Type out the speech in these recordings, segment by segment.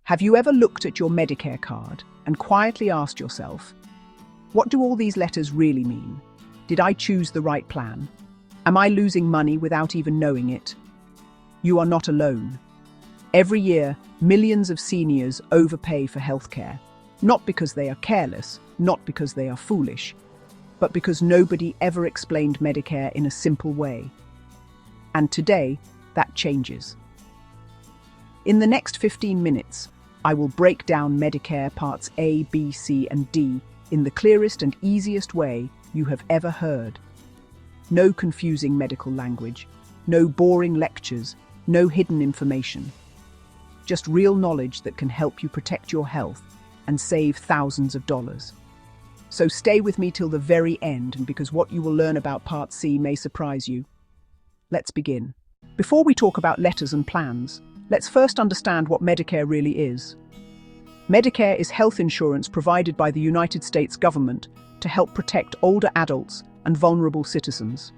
Have you ever looked at your Medicare card and quietly asked yourself, what do all these letters really mean? Did I choose the right plan? Am I losing money without even knowing it? You are not alone. Every year, millions of seniors overpay for healthcare, not because they are careless, not because they are foolish, but because nobody ever explained Medicare in a simple way. And today, that changes. In the next 15 minutes, I will break down Medicare Parts A, B, C, and D in the clearest and easiest way you have ever heard. No confusing medical language, no boring lectures, no hidden information. Just real knowledge that can help you protect your health and save thousands of dollars. So stay with me till the very end, and because what you will learn about Part C may surprise you. Let's begin. Before we talk about letters and plans, let's first understand what Medicare really is. Medicare is health insurance provided by the United States government to help protect older adults and vulnerable citizens.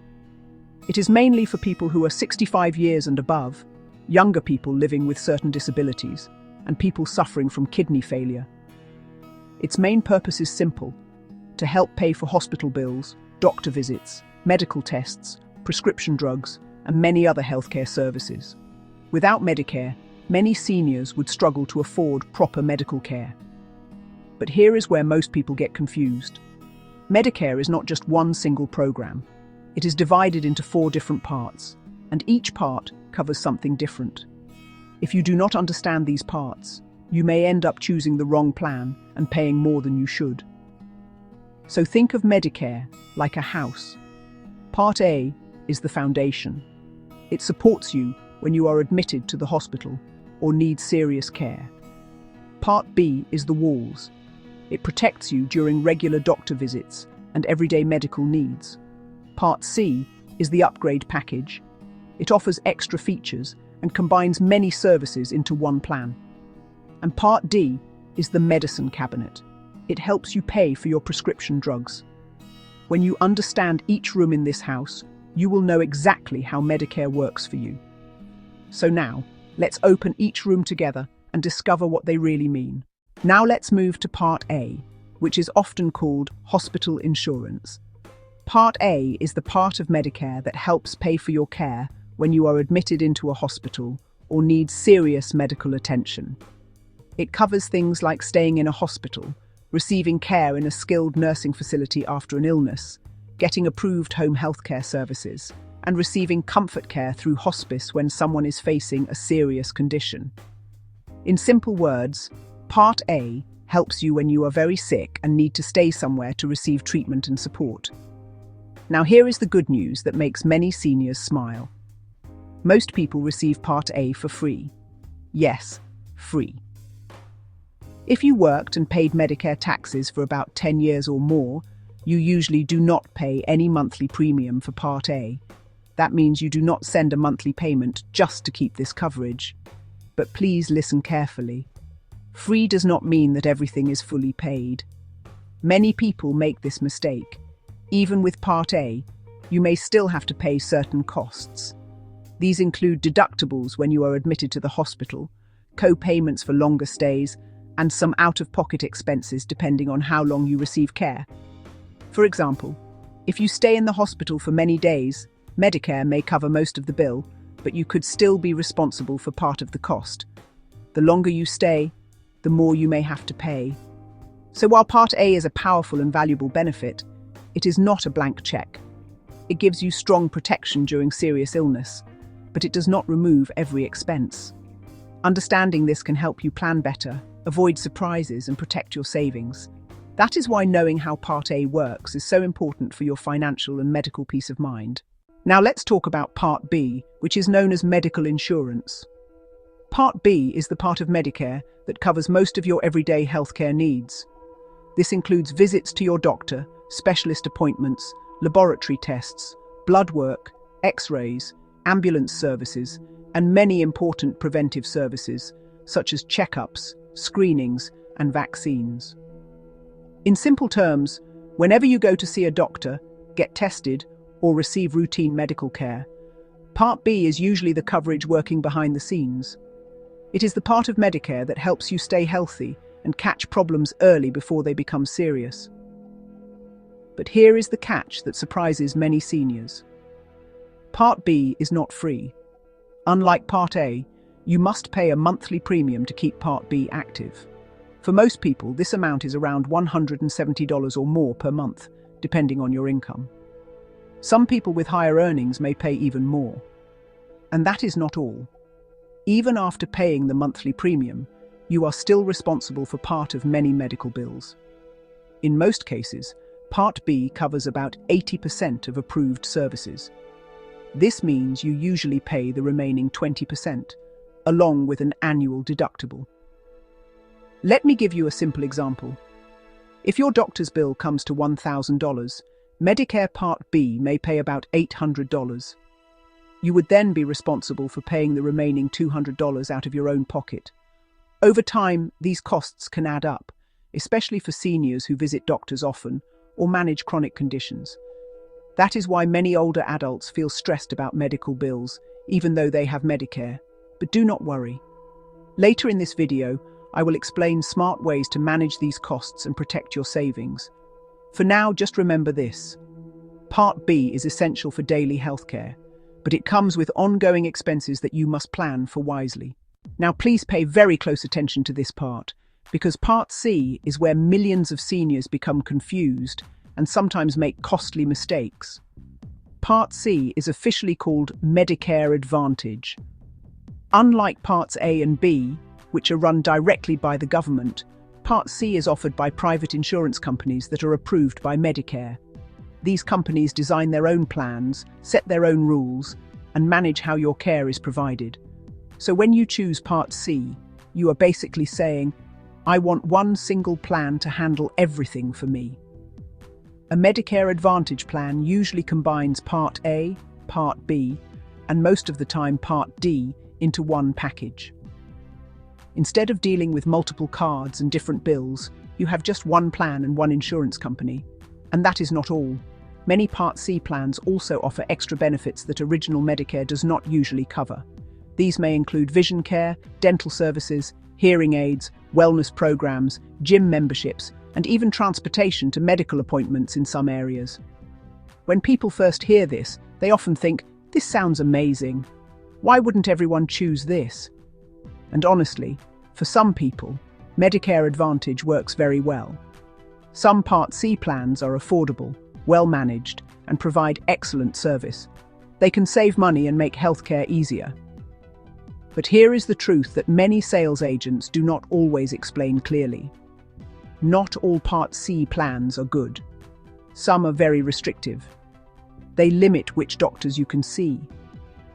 It is mainly for people who are 65 years and above, younger people living with certain disabilities, and people suffering from kidney failure. Its main purpose is simple: to help pay for hospital bills, doctor visits, medical tests, prescription drugs, and many other healthcare services. Without Medicare, many seniors would struggle to afford proper medical care. But here is where most people get confused. Medicare is not just one single program. It is divided into 4 different parts, and each part covers something different. If you do not understand these parts, you may end up choosing the wrong plan and paying more than you should. So think of Medicare like a house. Part A is the foundation. It supports you when you are admitted to the hospital or need serious care. Part B is the walls. It protects you during regular doctor visits and everyday medical needs. Part C is the upgrade package. It offers extra features and combines many services into one plan. And Part D is the medicine cabinet. It helps you pay for your prescription drugs. When you understand each room in this house, you will know exactly how Medicare works for you. So now, let's open each room together and discover what they really mean. Now let's move to Part A, which is often called hospital insurance. Part A is the part of Medicare that helps pay for your care when you are admitted into a hospital or need serious medical attention. It covers things like staying in a hospital, receiving care in a skilled nursing facility after an illness, getting approved home healthcare services, and receiving comfort care through hospice when someone is facing a serious condition. In simple words, Part A helps you when you are very sick and need to stay somewhere to receive treatment and support. Now here is the good news that makes many seniors smile. Most people receive Part A for free. Yes, free. If you worked and paid Medicare taxes for about 10 years or more, you usually do not pay any monthly premium for Part A. That means you do not send a monthly payment just to keep this coverage. But please listen carefully. Free does not mean that everything is fully paid. Many people make this mistake. Even with Part A, you may still have to pay certain costs. These include deductibles when you are admitted to the hospital, co-payments for longer stays, and some out-of-pocket expenses depending on how long you receive care. For example, if you stay in the hospital for many days, Medicare may cover most of the bill, but you could still be responsible for part of the cost. The longer you stay, the more you may have to pay. So while Part A is a powerful and valuable benefit, it is not a blank check. It gives you strong protection during serious illness, but it does not remove every expense. Understanding this can help you plan better, avoid surprises, and protect your savings. That is why knowing how Part A works is so important for your financial and medical peace of mind. Now let's talk about Part B, which is known as medical insurance. Part B is the part of Medicare that covers most of your everyday healthcare needs. This includes visits to your doctor, specialist appointments, laboratory tests, blood work, x-rays, ambulance services, and many important preventive services, such as checkups, screenings, and vaccines. In simple terms, whenever you go to see a doctor, get tested, or receive routine medical care, Part B is usually the coverage working behind the scenes. It is the part of Medicare that helps you stay healthy and catch problems early before they become serious. But here is the catch that surprises many seniors. Part B is not free. Unlike Part A, you must pay a monthly premium to keep Part B active. For most people, this amount is around $170 or more per month, depending on your income. Some people with higher earnings may pay even more. And that is not all. Even after paying the monthly premium, you are still responsible for part of many medical bills. In most cases, Part B covers about 80% of approved services. This means you usually pay the remaining 20%, along with an annual deductible. Let me give you a simple example. If your doctor's bill comes to $1,000, Medicare Part B may pay about $800. You would then be responsible for paying the remaining $200 out of your own pocket. Over time, these costs can add up, especially for seniors who visit doctors often or manage chronic conditions. That is why many older adults feel stressed about medical bills, even though they have Medicare. But do not worry. Later in this video, I will explain smart ways to manage these costs and protect your savings. For now, just remember this. Part B is essential for daily healthcare, but it comes with ongoing expenses that you must plan for wisely. Now please pay very close attention to this part, because Part C is where millions of seniors become confused and sometimes make costly mistakes. Part C is officially called Medicare Advantage. Unlike Parts A and B, which are run directly by the government, Part C is offered by private insurance companies that are approved by Medicare. These companies design their own plans, set their own rules, and manage how your care is provided. So when you choose Part C, you are basically saying, I want one single plan to handle everything for me. A Medicare Advantage plan usually combines Part A, Part B, and most of the time Part D into one package. Instead of dealing with multiple cards and different bills, you have just one plan and one insurance company. And that is not all. Many Part C plans also offer extra benefits that original Medicare does not usually cover. These may include vision care, dental services, hearing aids, wellness programs, gym memberships, and even transportation to medical appointments in some areas. When people first hear this, they often think, this sounds amazing. Why wouldn't everyone choose this? And honestly, for some people, Medicare Advantage works very well. Some Part C plans are affordable, well-managed, and provide excellent service. They can save money and make healthcare easier. But here is the truth that many sales agents do not always explain clearly. Not all Part C plans are good. Some are very restrictive. They limit which doctors you can see.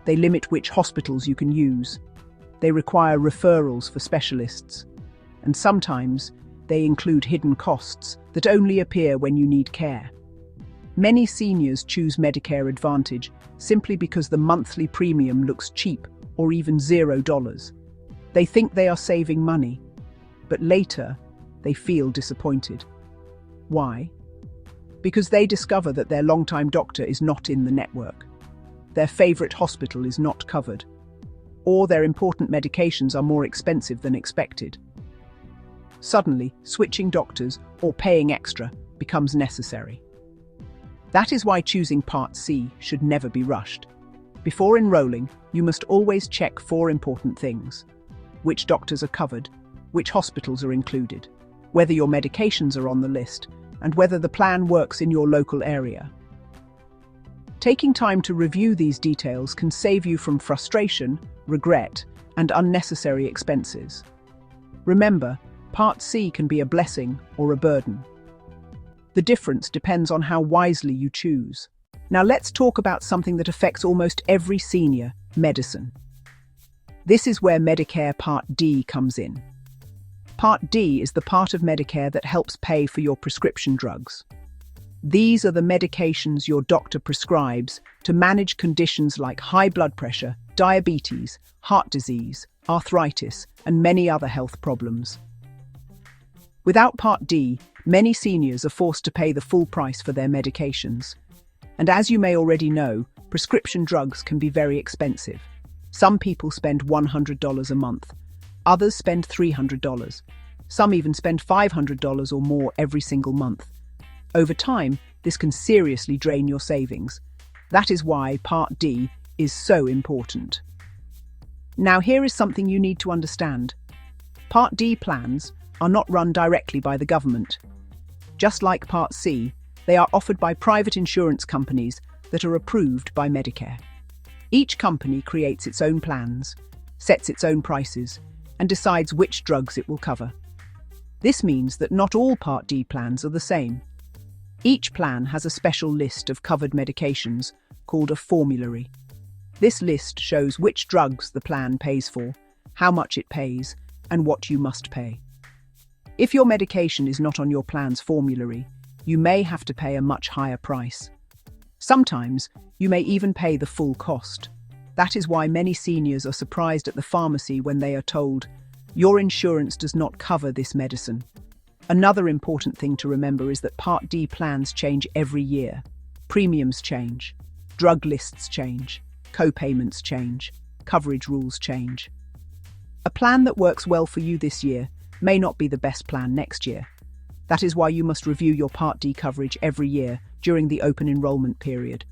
They limit which hospitals you can use. They require referrals for specialists. And sometimes they include hidden costs that only appear when you need care. Many seniors choose Medicare Advantage simply because the monthly premium looks cheap or even $0. They think they are saving money, but later they feel disappointed. Why? Because they discover that their longtime doctor is not in the network, their favorite hospital is not covered, or their important medications are more expensive than expected. Suddenly, switching doctors or paying extra becomes necessary. That is why choosing Part C should never be rushed. Before enrolling, you must always check 4 important things: which doctors are covered, which hospitals are included, whether your medications are on the list, and whether the plan works in your local area. Taking time to review these details can save you from frustration, regret, and unnecessary expenses. Remember, Part C can be a blessing or a burden. The difference depends on how wisely you choose. Now let's talk about something that affects almost every senior: medicine. This is where Medicare Part D comes in. Part D is the part of Medicare that helps pay for your prescription drugs. These are the medications your doctor prescribes to manage conditions like high blood pressure, diabetes, heart disease, arthritis, and many other health problems. Without Part D, many seniors are forced to pay the full price for their medications. And as you may already know, prescription drugs can be very expensive. Some people spend $100 a month, Others spend $300. Some even spend $500 or more every single month. Over time, this can seriously drain your savings. That is why Part D is so important. Now, here is something you need to understand. Part D plans are not run directly by the government. Just like Part C, they are offered by private insurance companies that are approved by Medicare. Each company creates its own plans, sets its own prices, and decides which drugs it will cover. This means that not all Part D plans are the same. Each plan has a special list of covered medications called a formulary. This list shows which drugs the plan pays for, how much it pays, and what you must pay. If your medication is not on your plan's formulary, you may have to pay a much higher price. Sometimes, you may even pay the full cost. That is why many seniors are surprised at the pharmacy when they are told, "Your insurance does not cover this medicine." Another important thing to remember is that Part D plans change every year. Premiums change, drug lists change, co-payments change, coverage rules change. A plan that works well for you this year may not be the best plan next year. That is why you must review your Part D coverage every year during the open enrollment period.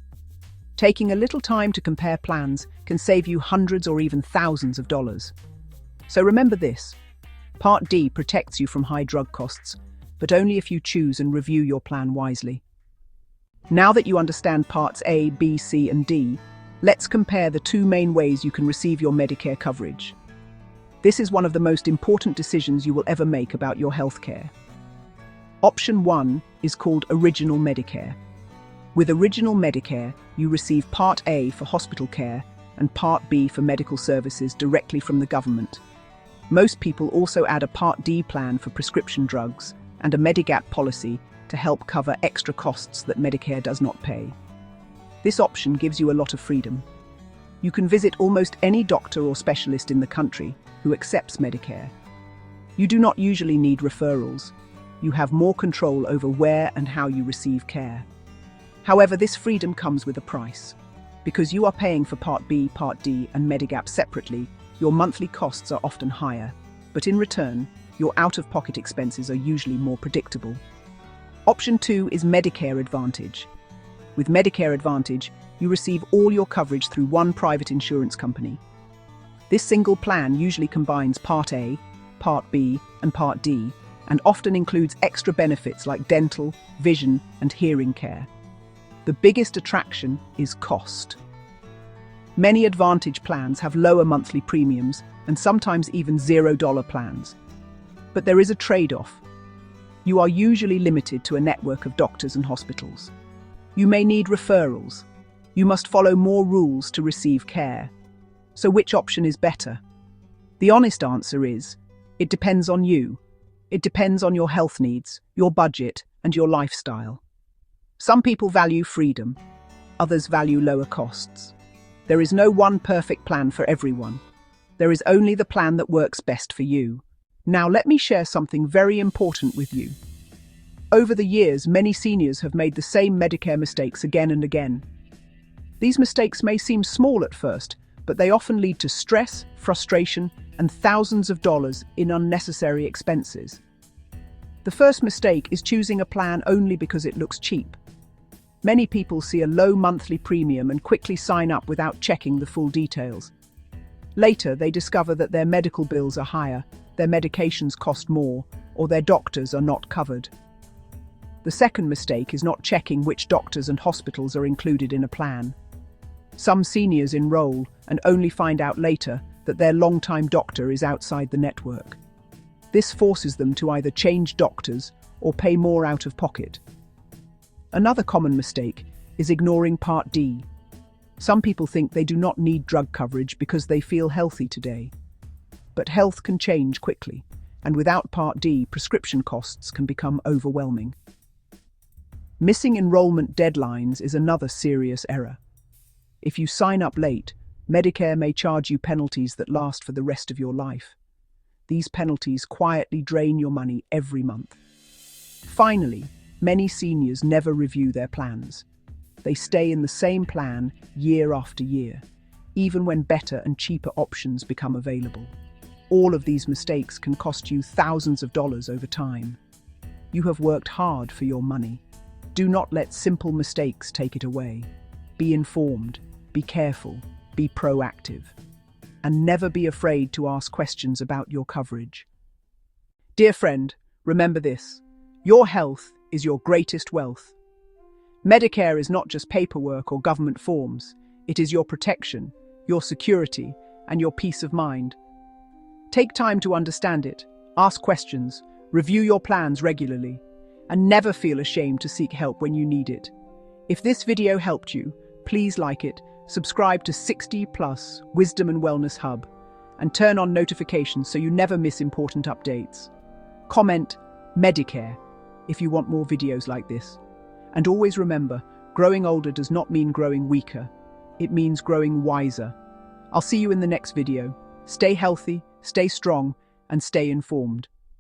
Taking a little time to compare plans can save you hundreds or even thousands of dollars. So remember this: Part D protects you from high drug costs, but only if you choose and review your plan wisely. Now that you understand Parts A, B, C, and D, let's compare the two main ways you can receive your Medicare coverage. This is one of the most important decisions you will ever make about your healthcare. Option 1 is called Original Medicare. With Original Medicare, you receive Part A for hospital care and Part B for medical services directly from the government. Most people also add a Part D plan for prescription drugs and a Medigap policy to help cover extra costs that Medicare does not pay. This option gives you a lot of freedom. You can visit almost any doctor or specialist in the country who accepts Medicare. You do not usually need referrals. You have more control over where and how you receive care. However, this freedom comes with a price. Because you are paying for Part B, Part D, and Medigap separately, your monthly costs are often higher, but in return, your out-of-pocket expenses are usually more predictable. Option 2 is Medicare Advantage. With Medicare Advantage, you receive all your coverage through one private insurance company. This single plan usually combines Part A, Part B, and Part D, and often includes extra benefits like dental, vision, and hearing care. The biggest attraction is cost. Many Advantage plans have lower monthly premiums and sometimes even $0 plans. But there is a trade-off. You are usually limited to a network of doctors and hospitals. You may need referrals. You must follow more rules to receive care. So which option is better? The honest answer is, it depends on you. It depends on your health needs, your budget, and your lifestyle. Some people value freedom. Others value lower costs. There is no one perfect plan for everyone. There is only the plan that works best for you. Now let me share something very important with you. Over the years, many seniors have made the same Medicare mistakes again and again. These mistakes may seem small at first, but they often lead to stress, frustration, and thousands of dollars in unnecessary expenses. The first mistake is choosing a plan only because it looks cheap. Many people see a low monthly premium and quickly sign up without checking the full details. Later, they discover that their medical bills are higher, their medications cost more, or their doctors are not covered. The second mistake is not checking which doctors and hospitals are included in a plan. Some seniors enroll and only find out later that their long-time doctor is outside the network. This forces them to either change doctors or pay more out of pocket. Another common mistake is ignoring Part D. Some people think they do not need drug coverage because they feel healthy today. But health can change quickly, and without Part D, prescription costs can become overwhelming. Missing enrollment deadlines is another serious error. If you sign up late, Medicare may charge you penalties that last for the rest of your life. These penalties quietly drain your money every month. Finally, many seniors never review their plans. They stay in the same plan year after year, even when better and cheaper options become available. All of these mistakes can cost you thousands of dollars over time. You have worked hard for your money. Do not let simple mistakes take it away. Be informed, be careful, be proactive, and never be afraid to ask questions about your coverage. Dear friend, remember this: your health is your greatest wealth. Medicare is not just paperwork or government forms. It is your protection, your security, and your peace of mind. Take time to understand it, ask questions, review your plans regularly, and never feel ashamed to seek help when you need it. If this video helped you, please like it, subscribe to 60+ Wisdom and Wellness Hub, and turn on notifications so you never miss important updates. Comment Medicare if you want more videos like this. And always remember, growing older does not mean growing weaker. It means growing wiser. I'll see you in the next video. Stay healthy, stay strong, and stay informed.